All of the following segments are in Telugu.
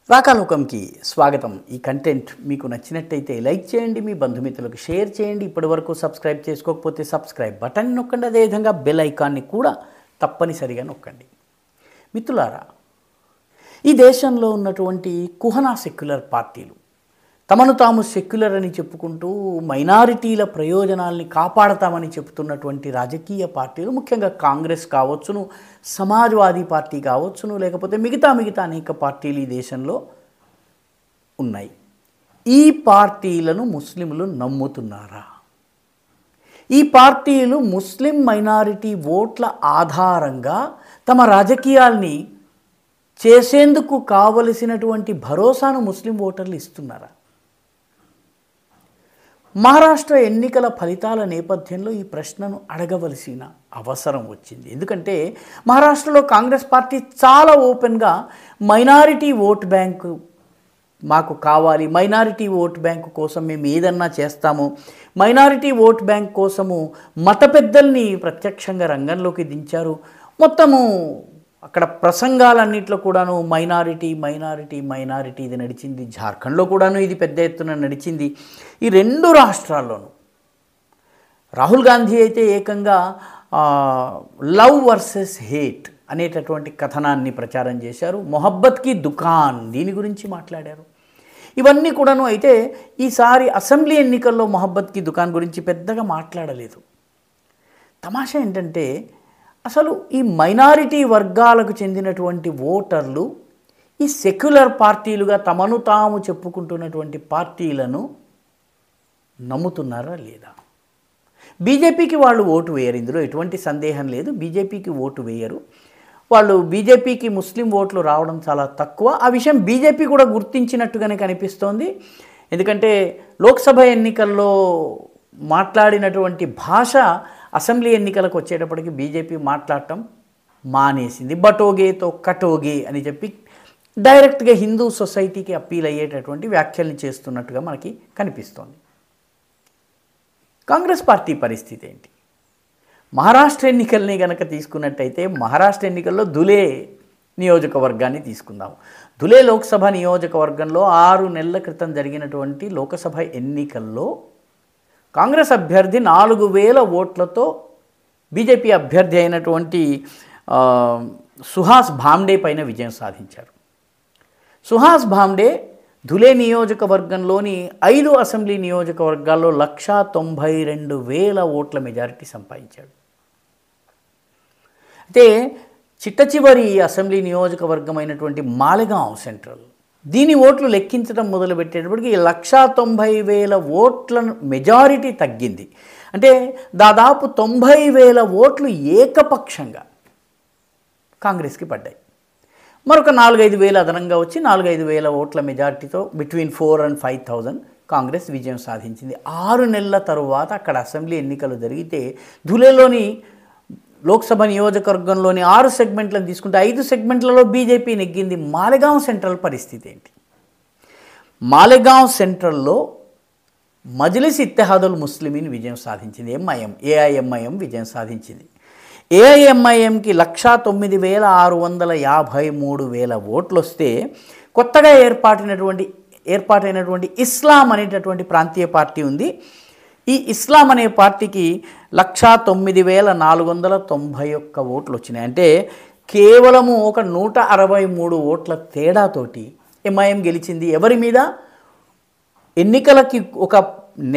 రాకాలోకంకి స్వాగతం. ఈ కంటెంట్ మీకు నచ్చినట్టయితే లైక్ చేయండి, మీ బంధుమిత్రులకు షేర్ చేయండి. ఇప్పటివరకు సబ్స్క్రైబ్ చేసుకోకపోతే సబ్స్క్రైబ్ బటన్ నొక్కండి, అదేవిధంగా బెల్ ఐకాన్ని కూడా తప్పనిసరిగా నొక్కండి. మిత్రులారా, ఈ దేశంలో ఉన్నటువంటి కుహనా సెక్యులర్ పార్టీలు తమను తాము సెక్యులర్ అని చెప్పుకుంటూ మైనారిటీల ప్రయోజనాల్ని కాపాడతామని చెప్తున్నటువంటి రాజకీయ పార్టీలు, ముఖ్యంగా కాంగ్రెస్ కావచ్చును, సమాజ్వాదీ పార్టీ కావచ్చును, లేకపోతే మిగతా అనేక పార్టీలు ఈ దేశంలో ఉన్నాయి. ఈ పార్టీలను ముస్లింలు నమ్ముతున్నారా? ఈ పార్టీలు ముస్లిం మైనారిటీ ఓట్ల ఆధారంగా తమ రాజకీయాల్ని చేసేందుకు కావలసినటువంటి భరోసాను ముస్లిం ఓటర్లు ఇస్తున్నారా? మహారాష్ట్ర ఎన్నికల ఫలితాల నేపథ్యంలో ఈ ప్రశ్నను అడగవలసిన అవసరం వచ్చింది. ఎందుకంటే మహారాష్ట్రలో కాంగ్రెస్ పార్టీ చాలా ఓపెన్గా మైనారిటీ ఓట్ బ్యాంకు మాకు కావాలి, మైనారిటీ ఓట్ బ్యాంకు కోసం మేము ఏదన్నా చేస్తాము, మైనారిటీ ఓట్ బ్యాంక్ కోసము మత పెద్దల్ని ప్రత్యక్షంగా రంగంలోకి దించారు. మొత్తము అక్కడ ప్రసంగాలన్నింటిలో కూడాను మైనారిటీ ఇది నడిచింది. జార్ఖండ్లో కూడాను ఇది పెద్ద ఎత్తున నడిచింది. ఈ రెండు రాష్ట్రాల్లోనూ రాహుల్ గాంధీ అయితే ఏకంగా లవ్ వర్సెస్ హేట్ అనేటటువంటి కథనాన్ని ప్రచారం చేశారు. మొహబ్బత్ కి దుకాన్, దీని గురించి మాట్లాడారు. ఇవన్నీ కూడాను. అయితే ఈసారి అసెంబ్లీ ఎన్నికల్లో మొహబ్బత్ కి దుకాన్ గురించి పెద్దగా మాట్లాడలేదు. తమాషా ఏంటంటే, అసలు ఈ మైనారిటీ వర్గాలకు చెందినటువంటి ఓటర్లు ఈ సెక్యులర్ పార్టీలుగా తమను తాము చెప్పుకుంటున్నటువంటి పార్టీలను నమ్ముతున్నారా లేదా? బీజేపీకి వాళ్ళు ఓటు వేయరు, ఇందులో ఎటువంటి సందేహం లేదు. బీజేపీకి ఓటు వేయరు వాళ్ళు. బీజేపీకి ముస్లిం ఓట్లు రావడం చాలా తక్కువ. ఆ విషయం బీజేపీ కూడా గుర్తించినట్టుగానే కనిపిస్తోంది. ఎందుకంటే లోక్సభ ఎన్నికల్లో మాట్లాడినటువంటి భాష అసెంబ్లీ ఎన్నికలకు వచ్చేటప్పటికి బీజేపీ మాట్లాడటం మానేసింది. బటోగేతో కటోగే అని చెప్పి డైరెక్ట్గా హిందూ సొసైటీకి అప్పీల్ అయ్యేటటువంటి వ్యాఖ్యల్ని చేస్తున్నట్టుగా మనకి కనిపిస్తోంది. కాంగ్రెస్ పార్టీ పరిస్థితి ఏంటి? మహారాష్ట్ర ఎన్నికల్ని కనుక తీసుకున్నట్టయితే, మహారాష్ట్ర ఎన్నికల్లో ధులే నియోజకవర్గాన్ని తీసుకుందాం. ధులే లోక్సభ నియోజకవర్గంలో 6 నెలల క్రితం జరిగినటువంటి లోకసభ ఎన్నికల్లో కాంగ్రెస్ అభ్యర్థి 4000 ఓట్లతో బీజేపీ అభ్యర్థి అయినటువంటి సుహాస్ భామ్డే పైన విజయం సాధించారు. సుహాస్ భామ్డే ధులే నియోజకవర్గంలోని 5 అసెంబ్లీ నియోజకవర్గాల్లో 192,000 ఓట్ల మెజారిటీ సంపాదించాడు. అయితే చిట్ట చివరి అసెంబ్లీ నియోజకవర్గం అయినటువంటి మాలెగావ్ సెంట్రల్, దీని ఓట్లు లెక్కించడం మొదలుపెట్టేటప్పటికి 190,000 ఓట్ల మెజారిటీ తగ్గింది. అంటే దాదాపు 90,000 ఓట్లు ఏకపక్షంగా కాంగ్రెస్కి పడ్డాయి. మరొక 4-5 అదనంగా వచ్చి 4-5 ఓట్ల మెజారిటీతో బిట్వీన్ 4,000 and 5,000 కాంగ్రెస్ విజయం సాధించింది. 6 నెలల తరువాత అక్కడ అసెంబ్లీ ఎన్నికలు జరిగితే ధులేలోని లోక్సభ నియోజకవర్గంలోని 6 సెగ్మెంట్లను తీసుకుంటే 5 సెగ్మెంట్లలో బీజేపీ నెగ్గింది. మాలెగావ్ సెంట్రల్ పరిస్థితి ఏంటి? మాలెగావ్ సెంట్రల్లో మజ్లిస్ ఇత్తెహాదుల్ ముస్లిమీన్ విజయం సాధించింది. ఏఐఎంఐఎం విజయం సాధించింది. ఏఐఎంఐఎంకి 109,653 ఓట్లు వస్తే, కొత్తగా ఏర్పాటైనటువంటి ఇస్లాం అనేటటువంటి ప్రాంతీయ పార్టీ ఉంది. ఈ ఇస్లాం అనే పార్టీకి 109,491 ఓట్లు వచ్చినాయి. అంటే కేవలము ఒక 163 ఓట్ల తేడాతోటి ఎంఐఎం గెలిచింది. ఎవరి మీద? ఎన్నికలకి ఒక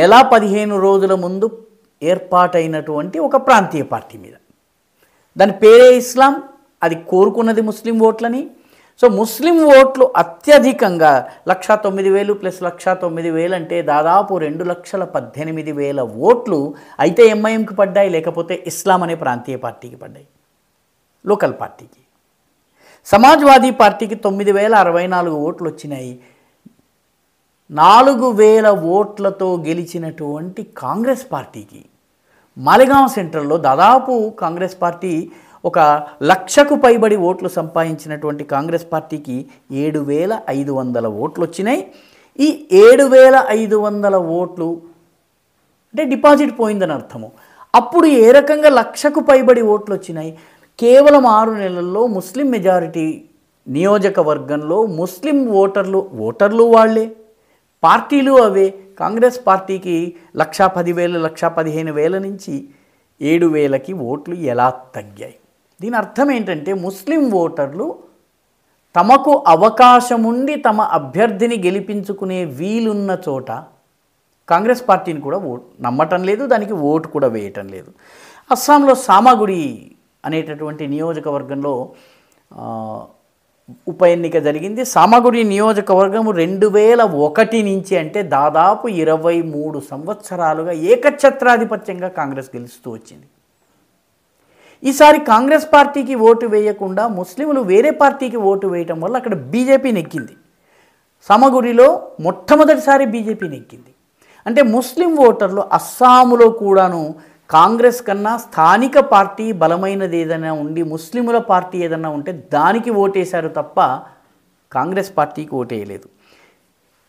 నెల 15 రోజుల ముందు ఏర్పాటైనటువంటి ఒక ప్రాంతీయ పార్టీ మీద. దాని పేరే ఇస్లాం. అది కోరుకున్నది ముస్లిం ఓట్లని. సో ముస్లిం ఓట్లు అత్యధికంగా 109,000 + 109,000 అంటే దాదాపు 2,18,000 ఓట్లు అయితే ఎంఐఎంకి పడ్డాయి, లేకపోతే ఇస్లాం అనే ప్రాంతీయ పార్టీకి పడ్డాయి, లోకల్ పార్టీకి. సమాజ్వాదీ పార్టీకి 9,064 ఓట్లు వచ్చినాయి. 4,000 ఓట్లతో గెలిచినటువంటి కాంగ్రెస్ పార్టీకి మాలెగావ్ సెంట్రల్లో దాదాపు కాంగ్రెస్ పార్టీ ఒక 1,00,000కు పైబడి ఓట్లు సంపాదించినటువంటి కాంగ్రెస్ పార్టీకి 7,500 ఓట్లు వచ్చినాయి. ఈ 7,500 ఓట్లు అంటే డిపాజిట్ పోయిందని అర్థము. అప్పుడు ఏ రకంగా 1,00,000కు పైబడి ఓట్లు వచ్చినాయి? కేవలం 6 నెలల్లో ముస్లిం మెజారిటీ నియోజకవర్గంలో ముస్లిం ఓటర్లు వాళ్ళే, పార్టీలు అవే. కాంగ్రెస్ పార్టీకి 1,10,000 1,15,000 నుంచి 7,000కి ఓట్లు ఎలా తగ్గాయి? దీని అర్థం ఏంటంటే ముస్లిం ఓటర్లు తమకు అవకాశం ఉండి తమ అభ్యర్థిని గెలిపించుకునే వీలున్న చోట కాంగ్రెస్ పార్టీని కూడా నమ్మటం లేదు, దానికి ఓటు కూడా వేయటం లేదు. అస్సాంలో సామాగుడి అనేటటువంటి నియోజకవర్గంలో ఉప ఎన్నిక జరిగింది. సామాగుడి నియోజకవర్గం 2001 నుంచి, అంటే దాదాపు 23 సంవత్సరాలుగా ఏకఛత్రాధిపత్యంగా కాంగ్రెస్ గెలుస్తూ వచ్చింది. ఈసారి కాంగ్రెస్ పార్టీకి ఓటు వేయకుండా ముస్లింలు వేరే పార్టీకి ఓటు వేయటం వల్ల అక్కడ బీజేపీ నెక్కింది. సామాగుడిలో మొట్టమొదటిసారి బీజేపీ నెక్కింది. అంటే ముస్లిం ఓటర్లు అస్సాములో కూడాను కాంగ్రెస్ కన్నా స్థానిక పార్టీ బలమైనది ఏదైనా ఉండి, ముస్లిముల పార్టీ ఏదైనా ఉంటే దానికి ఓటేశారు తప్ప కాంగ్రెస్ పార్టీకి ఓటేయలేదు.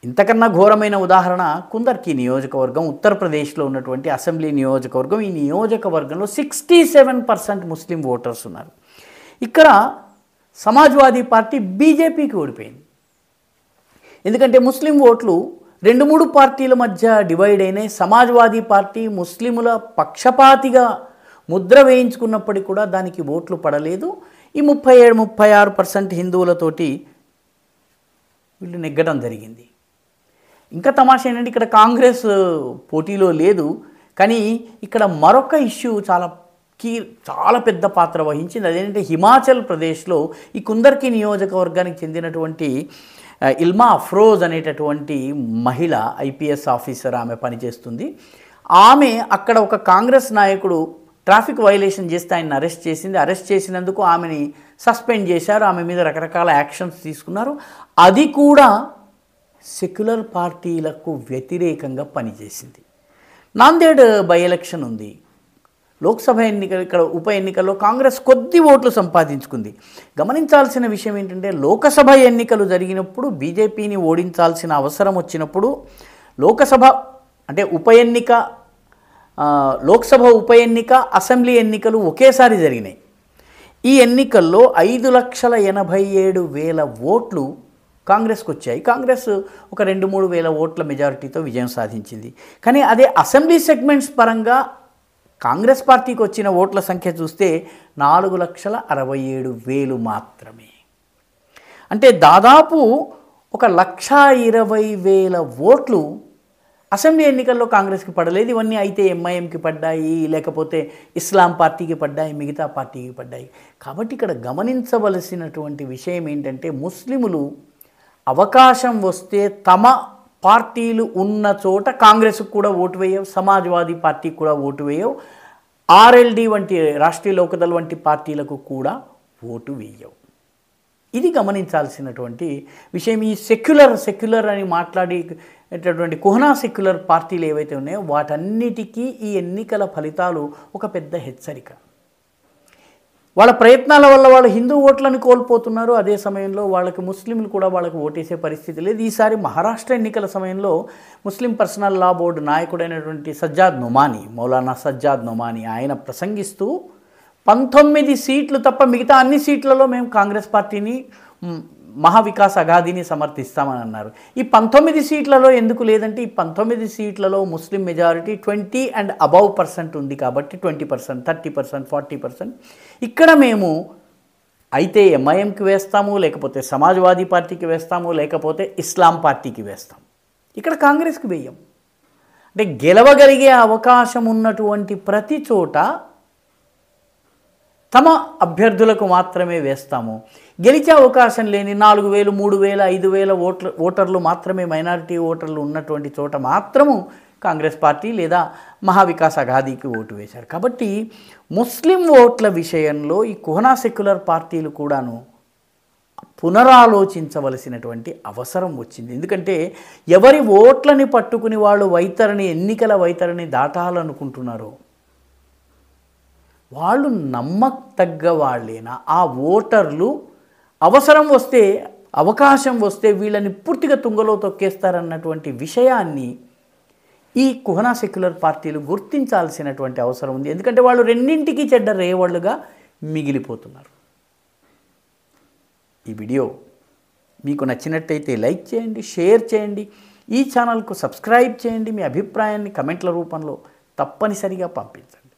ఇంతకన్నా ఘోరమైన ఉదాహరణ కుందర్కి నియోజకవర్గం, ఉత్తరప్రదేశ్లో ఉన్నటువంటి అసెంబ్లీ నియోజకవర్గం. ఈ నియోజకవర్గంలో 67% ముస్లిం ఓటర్స్ ఉన్నారు. ఇక్కడ సమాజ్వాదీ పార్టీ బీజేపీకి ఓడిపోయింది. ఎందుకంటే ముస్లిం ఓట్లు 2-3 పార్టీల మధ్య డివైడ్ అయినాయి. సమాజ్వాదీ పార్టీ ముస్లిముల పక్షపాతిగా ముద్ర వేయించుకున్నప్పటికీ కూడా దానికి ఓట్లు పడలేదు. ఈ 37-36% హిందువులతోటి వీళ్ళు నెగ్గడం జరిగింది. ఇంకా తమాషా ఏంటంటే ఇక్కడ కాంగ్రెస్ పోటీలో లేదు, కానీ ఇక్కడ మరొక ఇష్యూ చాలా పెద్ద పాత్ర వహించింది. అదేంటంటే హిమాచల్ ప్రదేశ్లో ఈ కుందర్కి నియోజకవర్గానికి చెందినటువంటి ఇల్మా అఫ్రోజ్ అనేటటువంటి మహిళ ఐపీఎస్ ఆఫీసర్, ఆమె పనిచేస్తుంది. ఆమె అక్కడ ఒక కాంగ్రెస్ నాయకుడు ట్రాఫిక్ వైలేషన్ చేస్తే ఆయన్ని అరెస్ట్ చేసింది. అరెస్ట్ చేసినందుకు ఆమెని సస్పెండ్ చేశారు, ఆమె మీద రకరకాల యాక్షన్స్ తీసుకున్నారు. అది కూడా సెక్యులర్ పార్టీలకు వ్యతిరేకంగా పనిచేసింది. నాందేడ్ బై ఎలక్షన్ ఉంది, లోక్సభ ఎన్నికలు, ఇక్కడ ఉప ఎన్నికల్లో కాంగ్రెస్ కొద్ది ఓట్లు సంపాదించుకుంది. గమనించాల్సిన విషయం ఏంటంటే లోకసభ ఎన్నికలు జరిగినప్పుడు బీజేపీని ఓడించాల్సిన అవసరం వచ్చినప్పుడు లోకసభ అంటే లోక్సభ ఉప ఎన్నిక, అసెంబ్లీ ఎన్నికలు ఒకేసారి జరిగినాయి. ఈ ఎన్నికల్లో 5,87,000 ఓట్లు కాంగ్రెస్కి వచ్చాయి. కాంగ్రెస్ ఒక 2-3 వేల ఓట్ల మెజారిటీతో విజయం సాధించింది. కానీ అదే అసెంబ్లీ సెగ్మెంట్స్ పరంగా కాంగ్రెస్ పార్టీకి వచ్చిన ఓట్ల సంఖ్య చూస్తే 4,67,000 మాత్రమే. అంటే దాదాపు 1,20,000 ఓట్లు అసెంబ్లీ ఎన్నికల్లో కాంగ్రెస్కి పడలేదు. ఇవన్నీ అయితే ఎంఐఎంకి పడ్డాయి, లేకపోతే ఇస్లాం పార్టీకి పడ్డాయి, మిగతా పార్టీకి పడ్డాయి. కాబట్టి ఇక్కడ గమనించవలసినటువంటి విషయం ఏంటంటే ముస్లిములు అవకాశం వస్తే తమ పార్టీలు ఉన్న చోట కాంగ్రెస్కు కూడా ఓటు వేయవు, సమాజ్వాదీ పార్టీకి కూడా ఓటు వేయవు, ఆర్ఎల్డి వంటి రాష్ట్రీయ లోకదళ్ వంటి పార్టీలకు కూడా ఓటు వేయవు. ఇది గమనించాల్సినటువంటి విషయం. ఈ సెక్యులర్ అని మాట్లాడేటటువంటి కుహనా సెక్యులర్ పార్టీలు ఏవైతే ఉన్నాయో వాటన్నిటికీ ఈ ఎన్నికల ఫలితాలు ఒక పెద్ద హెచ్చరిక. వాళ్ళ ప్రయత్నాల వల్ల వాళ్ళు హిందూ ఓట్లను కోల్పోతున్నారు. అదే సమయంలో వాళ్ళకి ముస్లింలు కూడా వాళ్ళకి ఓటేసే పరిస్థితి లేదు. ఈసారి మహారాష్ట్ర ఎన్నికల సమయంలో ముస్లిం పర్సనల్ లా బోర్డు నాయకుడైనటువంటి మౌలానా సజ్జాద్ నొమాని ఆయన ప్రసంగిస్తూ 19 సీట్లు తప్ప మిగతా అన్ని సీట్లలో మేము కాంగ్రెస్ పార్టీని, మహావికాస్ అఘాదీని సమర్థిస్తామని అన్నారు. ఈ 19 సీట్లలో ఎందుకు లేదంటే ఈ 19 సీట్లలో ముస్లిం మెజారిటీ 20 and above % ఉంది కాబట్టి 20%, 30%, 40%. ఇక్కడ మేము అయితే ఎంఐఎంకి వేస్తాము, లేకపోతే సమాజ్వాదీ పార్టీకి వేస్తాము, లేకపోతే ఇస్లాం పార్టీకి వేస్తాము. ఇక్కడ కాంగ్రెస్కి వేయం. అంటే గెలవగలిగే అవకాశం ఉన్నటువంటి ప్రతి చోట తమ అభ్యర్థులకు మాత్రమే వేస్తాము. గెలిచే అవకాశం లేని 4,000, 3,000, 5,000 ఓటర్లు మాత్రమే, మైనారిటీ ఓటర్లు ఉన్నటువంటి చోట మాత్రము కాంగ్రెస్ పార్టీ లేదా మహావికాస్ అఘాదీకి ఓటు వేశారు. కాబట్టి ముస్లిం ఓట్ల విషయంలో ఈ కుహనా సెక్యులర్ పార్టీలు కూడాను పునరాలోచించవలసినటువంటి అవసరం వచ్చింది. ఎందుకంటే ఎవరి ఓట్లని పట్టుకుని వాళ్ళు ఎన్నికల వైతరిని దాటాలనుకుంటున్నారో వాళ్ళు నమ్మతగ్గ వాళ్ళేనా, ఆ ఓటర్లు అవకాశం వస్తే వీళ్ళని పూర్తిగా తుంగలో తొక్కేస్తారన్నటువంటి విషయాన్ని ఈ కుహనా సెక్యులర్ పార్టీలు గుర్తించాల్సినటువంటి అవసరం ఉంది. ఎందుకంటే వాళ్ళు రెండింటికి చెడ్డ రేవళ్ళుగా మిగిలిపోతున్నారు. ఈ వీడియో మీకు నచ్చినట్టయితే లైక్ చేయండి, షేర్ చేయండి, ఈ ఛానల్కు సబ్స్క్రైబ్ చేయండి, మీ అభిప్రాయాన్ని కమెంట్ల రూపంలో తప్పనిసరిగా పంపించండి.